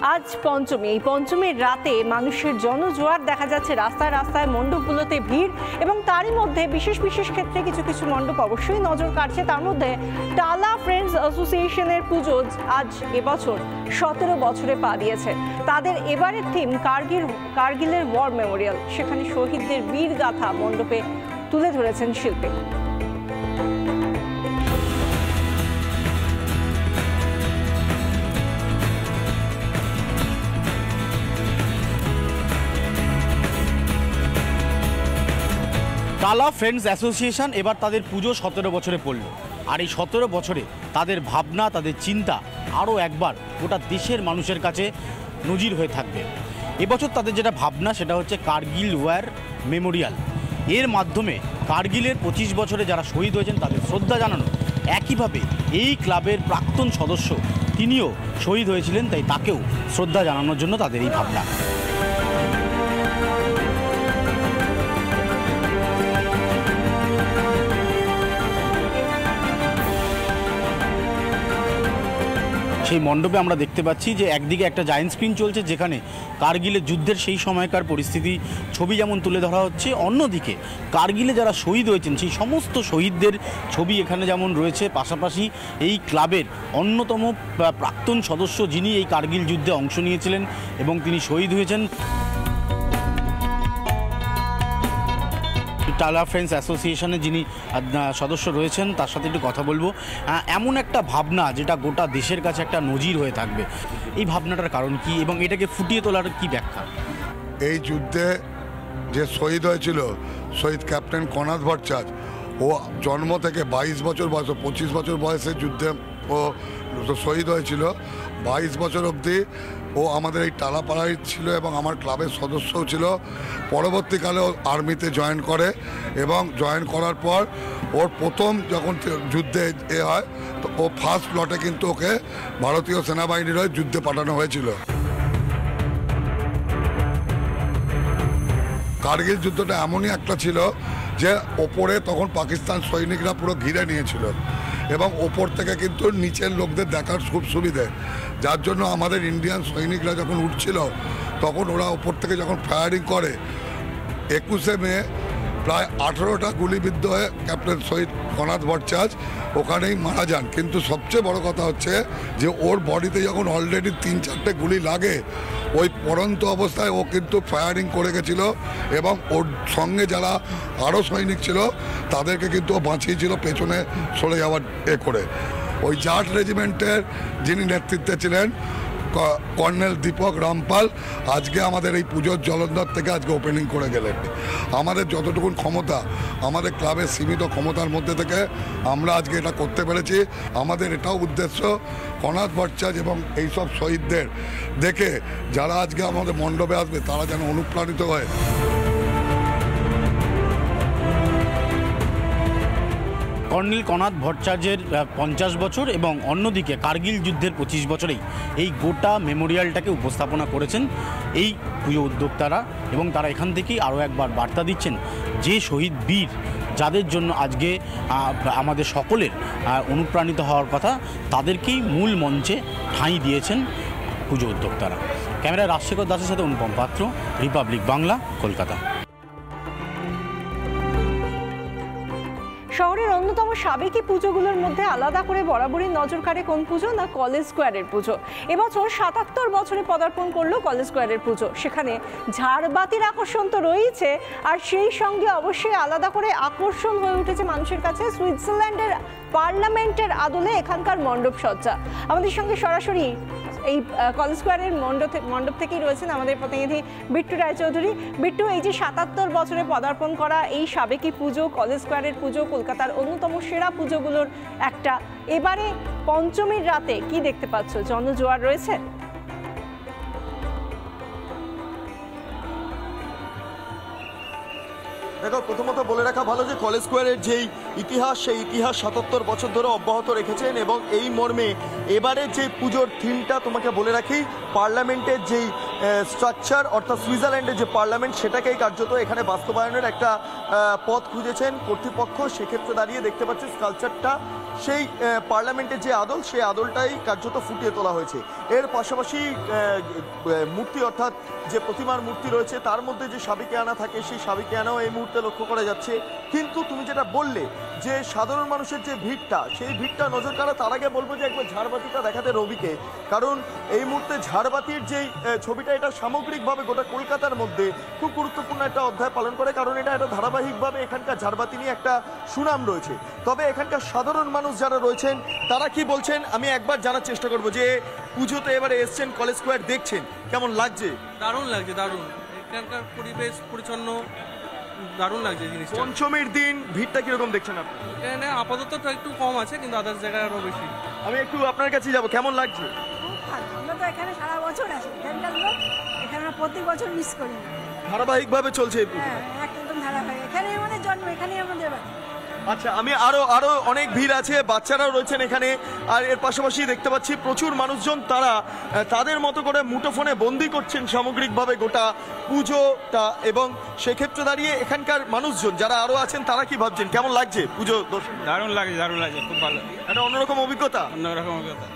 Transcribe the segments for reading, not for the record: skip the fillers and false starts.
আজ পঞ্চমী, এই পঞ্চমীর রাতে মানুষের জনজোয়ার দেখা যাচ্ছে, রাস্তায় রাস্তায় মণ্ডপগুলোতে ভিড়, এবং তারই মধ্যে বিশেষ বিশেষ ক্ষেত্রে কিছু কিছু মণ্ডপ অবশ্যই নজর কাটছে। তার মধ্যে টালা ফ্রেন্ডস অ্যাসোসিয়েশনের পুজো আজ এবছর 17 বছরে পা দিয়েছে। তাদের এবারের থিম কার্গিলের ওয়ার মেমোরিয়াল। সেখানে শহীদদের বীর গাথা মণ্ডপে তুলে ধরেছেন শিল্পী। টালা ফ্রেন্ডস অ্যাসোসিয়েশন এবার তাদের পুজো 17 বছরে পড়ল। আর এই 17 বছরে তাদের ভাবনা, তাদের চিন্তা আরও একবার গোটা দেশের মানুষের কাছে নজির হয়ে থাকবে। এবছর তাদের যেটা ভাবনা সেটা হচ্ছে কার্গিল ওয়ার মেমোরিয়াল। এর মাধ্যমে কার্গিলের 25 বছরে যারা শহীদ হয়েছেন তাদের শ্রদ্ধা জানানো। একইভাবে এই ক্লাবের প্রাক্তন সদস্য তিনিও শহীদ হয়েছিলেন, তাই তাকেও শ্রদ্ধা জানানোর জন্য তাদের এই ভাবনা। সেই মণ্ডপে আমরা দেখতে পাচ্ছি যে একদিকে একটা জায়েন্ট স্ক্রিন চলছে, যেখানে কার্গিলের যুদ্ধের সেই সময়কার পরিস্থিতি ছবি যেমন তুলে ধরা হচ্ছে, অন্যদিকে কার্গিলে যারা শহীদ হয়েছেন সেই সমস্ত শহীদদের ছবি এখানে যেমন রয়েছে। পাশাপাশি এই ক্লাবের অন্যতম প্রাক্তন সদস্য যিনি এই কার্গিল যুদ্ধে অংশ নিয়েছিলেন এবং তিনি শহীদ হয়েছেন, টালা ফ্রেন্ডস অ্যাসোসিয়েশনে যিনি সদস্য রয়েছেন তার সাথে একটু কথা বলবো। এমন একটা ভাবনা যেটা গোটা দেশের কাছে একটা নজির হয়ে থাকবে, এই ভাবনাটার কারণ কি এবং এটাকে ফুটিয়ে তোলার কি ব্যাখ্যা? এই যুদ্ধে যে শহীদ হয়েছিল শহীদ ক্যাপ্টেন কনাদ ভট্টাচার্য, ও জন্ম থেকে 22 বছর বয়স, 25 বছর বয়সে যুদ্ধে ও শহীদ হয়েছিল। 22 বছর অবধি ও আমাদের এই টালাপাড়ায় ছিল এবং আমার ক্লাবের সদস্যও ছিল। পরবর্তীকালে ও আর্মিতে জয়েন করে এবং জয়েন করার পর ওর প্রথম যখন যুদ্ধে হয় তো ও ফার্স্ট লটে কিন্তু ওকে ভারতীয় সেনাবাহিনীর হয়ে যুদ্ধে পাঠানো হয়েছিল। কার্গিল যুদ্ধটা এমনই একটা ছিল যে ওপরে তখন পাকিস্তান সৈনিকরা পুরো ঘিরে নিয়েছিল এবং ওপর থেকে কিন্তু নিচের লোকদের দেখার খুব সুবিধে, যার জন্য আমাদের ইন্ডিয়ান সৈনিকরা যখন উঠছিল তখন ওরা ওপর থেকে যখন ফায়ারিং করে 21শে মে প্রায় 18টা গুলিবিদ্ধ হয়ে ক্যাপ্টেন শহীদ কনাদ ভট্টাচার্য ওখানেই মারা যান। কিন্তু সবচেয়ে বড় কথা হচ্ছে যে ওর বডিতে যখন অলরেডি 3-4টে গুলি লাগে, ওই পড়ন্ত অবস্থায় ও কিন্তু ফায়ারিং করে গেছিল এবং ওর সঙ্গে যারা আরও সৈনিক ছিল তাদেরকে কিন্তু ও বাঁচিয়েছিল পেছনে সরে যাওয়ার করে। ওই জাট রেজিমেন্টের যিনি নেতৃত্বে ছিলেন কর্নেল দীপক রামপাল আজকে আমাদের এই পুজোর জলন্ধর থেকে আজকে ওপেনিং করে গেলেন। আমাদের যতটুকুন ক্ষমতা, আমাদের ক্লাবের সীমিত ক্ষমতার মধ্যে থেকে আমরা আজকে এটা করতে পেরেছি। আমাদের এটাও উদ্দেশ্য কনাদ ভট্টাচার্য এবং এইসব শহীদদের দেখে যারা আজকে আমাদের মণ্ডপে আসবে তারা যেন অনুপ্রাণিত হয়। কর্নেল কনাদ ভট্টাচার্যের 50 বছর এবং অন্যদিকে কার্গিল যুদ্ধের 25 বছরেই এই গোটা মেমোরিয়ালটাকে উপস্থাপনা করেছেন এই পুজো উদ্যোক্তারা, এবং তারা এখান থেকেই আরও একবার বার্তা দিচ্ছেন যে শহীদ বীর যাদের জন্য আজকে আমাদের সকলের অনুপ্রাণিত হওয়ার কথা, তাদেরকেই মূল মঞ্চে ঠাঁই দিয়েছেন পুজো উদ্যোক্তারা। ক্যামেরায় রাজশেখর দাসের সাথে অনুপম পাত্র, রিপাবলিক বাংলা, কলকাতা। শহরের অন্যতম সাবেকি পুজোগুলোর মধ্যে আলাদা করে বরাবরই নজর কাড়ে কোন পুজো? না, কলেজ স্কোয়ারের পুজো। এবছর 77 বছরে পদার্পণ করলো কলেজ স্কোয়ারের পুজো। সেখানে ঝাড়বাতির আকর্ষণ তো রয়েছে, আর সেই সঙ্গে অবশ্যই আলাদা করে আকর্ষণ হয়ে উঠেছে মানুষের কাছে সুইজারল্যান্ডের পার্লামেন্টের আদলে এখানকার মণ্ডপ সজ্জা। আমাদের সঙ্গে সরাসরি এই কলেজ স্কোয়ারের মণ্ডপ থেকেই রয়েছেন আমাদের প্রতিনিধি বিট্টু রায়চৌধুরী। বিট্টু, এই যে 77 বছরে পদার্পণ করা এই সাবেকি পুজো, কলেজ স্কোয়ারের পুজো, কলকাতার অন্যতম সেরা পুজোগুলোর একটা, এবারে পঞ্চমীর রাতে কি দেখতে পাচ্ছ? জনজোয়ার রয়েছে? দেখো, প্রথমত বলে রাখা ভালো যে কলেজ স্কোয়ারের যেই ইতিহাস, সেই ইতিহাস 77 বছর ধরে অব্যাহত রেখেছেন এবং এই মর্মে এবারে যে পুজোর থিমটা তোমাকে বলে রাখি, পার্লামেন্টের যেই স্ট্রাকচার অর্থাৎ সুইজারল্যান্ডের যে পার্লামেন্ট সেটাকেই কার্যত এখানে বাস্তবায়নের একটা পথ খুঁজেছেন কর্তৃপক্ষ। সেক্ষেত্রে দাঁড়িয়ে দেখতে পাচ্ছি স্কালচারটা সেই পার্লামেন্টের যে আদল, সেই আদলটাই কার্যত ফুটিয়ে তোলা হয়েছে। এর পাশাপাশি মূর্তি, অর্থাৎ যে প্রতিমার মূর্তি রয়েছে তার মধ্যে যে সাবিকে আনা থাকে, সেই সাবিকে আনাও এই মুহূর্তে লক্ষ্য করা যাচ্ছে। কিন্তু তুমি যেটা বললে যে সাধারণ মানুষের যে ভিড়টা, সেই ভিড়টা নজর কাড়া, তার আগে বলবো যে একবার ঝাড়বাতিটা দেখাতে রবিকে, কারণ এই মুহূর্তে ঝাড়বাতির যেই ছবিটা, এটা সামগ্রিকভাবে গোটা কলকাতার মধ্যে খুব গুরুত্বপূর্ণ একটা অধ্যায় পালন করে, কারণ এটা ধারাবাহিকভাবে এখানকার ঝাড়বাতি নিয়ে একটা সুনাম রয়েছে। তবে এখানকার সাধারণ মানুষ যারা রয়েছেন তারা কি বলছেন আমি একবার জানার চেষ্টা করব। যে পুজোতে এবারে এসছেন, কলেজ স্কোয়ার দেখছেন, কেমন লাগছে? দারুণ লাগছে, দারুণ। এখানকার পরিবেশ পরিচ্ছন্ন, দারুণ লাগছে জিনিসটা। পঞ্চমীর দিন ভিড়টা কিরকম দেখছেন আপনি? এখানে আপাতত তো একটু কম আছে, কিন্তু আদার্স জায়গায় আরও বেশি। আমি একটু আপনার কাছে যাব, কেমন লাগছে? খুব ভালো। আমরা তো এখানে সারা বছর আসি, এখানকার লোক, এখানে আমরা প্রত্যেক বছর মিস করি না। ধারাবাহিকভাবে চলছে এই পুজো। হ্যাঁ, একদম ধারাবাহিক। এখানেই আমাদের জন্ম, এখানেই আমাদের বাড়ি। আচ্ছা, আমি আরো অনেক ভিড় আছে, বাচ্চারাও রয়েছেন এখানে। আর এর পাশাপাশি দেখতে পাচ্ছি প্রচুর মানুষজন, তারা তাদের মতো করে মুঠোফোনে বন্দি করছেন সামগ্রিকভাবে গোটা পুজোটা। এবং সেক্ষেত্রে দাঁড়িয়ে এখানকার মানুষজন যারা আরো আছেন তারা কি ভাবছেন, কেমন লাগছে পুজো দর্শন? দারুণ লাগছে, খুব ভালো। একটা অন্যরকম অভিজ্ঞতা, অন্যরকম অভিজ্ঞতা।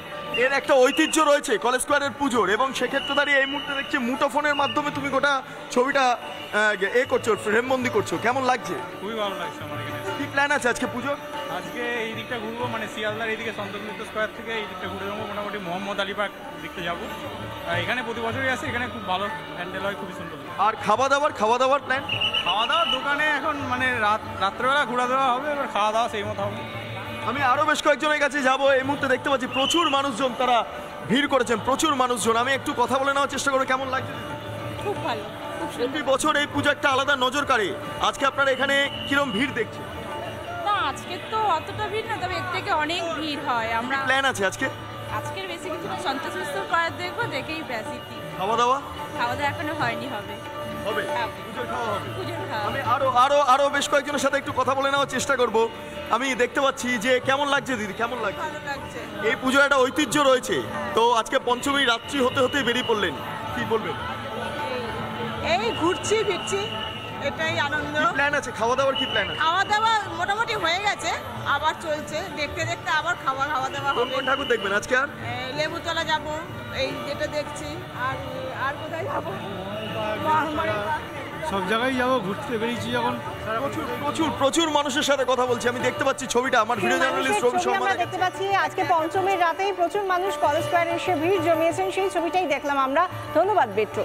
এর একটা ঐতিহ্য রয়েছে কলেজ স্কোয়ারের পুজোর, এবং সেক্ষেত্রে দাঁড়িয়ে এই মুহূর্তে দেখছি মুঠোফোনের মাধ্যমে তুমি গোটা ছবিটা করছো, ফ্রেমবন্দি করছো, কেমন লাগছে? খুবই ভালো লাগছে আমার এখানে। কি প্ল্যান আছে আজকে পুজোর? আজকে এই দিকটা ঘুরবো, মানে শিয়ালদার এইদিকে সন্তোষ মিত্র স্কোয়ার থেকে এই দিকটা ঘুরে যাবো, মোটামুটি মোহাম্মদ আলী পার্ক দিকতে যাবো। এখানে প্রতি বছরই আসে, এখানে খুব ভালো প্যান্ডেল হয়, খুবই সুন্দর। আর খাওয়া দাওয়ার প্ল্যান? খাওয়া দাওয়ার দোকানে এখন মানে রাত্রেবেলা ঘোরা দেওয়া হবে, এবার খাওয়া দাওয়া সেই মতো হবে। আমি আরো বেশ কয়েকজনের কাছে যাব। এই মুহূর্তে দেখতে পাচ্ছি প্রচুর মানুষজন, তারা ভিড় করেছেন, প্রচুর মানুষজন। আমি একটু কথা বলে নেওয়ার চেষ্টা করবো, কেমন লাগছে? খুব ভালো, খুব প্রতি বছর এই পুজো একটা আলাদা নজর কাড়ে, আজকে আপনারা এখানে কিরম ভিড় দেখছেন? না, আজকে তো অতটা ভিড় না, তবে এর থেকে অনেক ভিড় হয়। আমরা প্ল্যান আছে আজকে? আজকের বেশি কিছু না, সন্তোষ মিত্র পার্ক দেখবো, দেখেই ব্যাস। খাওয়া দাওয়া খাওয়া দাওয়া এখনো হয়নি, হবে। হবে, হ্যাঁ। পুজোর খাওয়া হবে। পুজোর খাওয়া। আমি আরো বেশ কয়েকজনের সাথে একটু কথা বলে নেওয়ার চেষ্টা করব। আমি দেখতে পাচ্ছি যে কেমন লাগছে দিদি, কেমন লাগছে? ভালো লাগছে। এই পুজোর একটা ঐতিহ্য রয়েছে, তো আজকে পঞ্চমী রাত্রি হতে হতে বেরিয়ে পড়লেন, কি বলবেন? এই ঘুরছি ফিরছি, এটাই আনন্দ। প্ল্যান আছে, খাওয়া দাওয়ার কি প্ল্যান আছে? খাওয়া দাওয়া মোটামুটি হয়ে গেছে, আবার চলছে, দেখতে দেখতে আবার খাওয়া দাওয়া কোন হবে। কোন ঠাকুর দেখবেন আজকে? আর লেবুতলা যাব, এই যেটা দেখছি। আর কোথায় যাবো? সব জায়গায় যাবো, ঘুরতে বেরিয়েছি যখন। প্রচুর মানুষের সাথে কথা বলছি, আমি দেখতে পাচ্ছি ছবিটা। আমার ভিডিও জার্নালিস্ট রবি ছবি আমরা দেখতে পাচ্ছি আজকে পঞ্চমীর রাতেই প্রচুর মানুষ কলেজ স্কোয়ারে এসে ভিড় জমিয়েছেন, সেই ছবিটাই দেখলাম আমরা। ধন্যবাদ বেট্রো।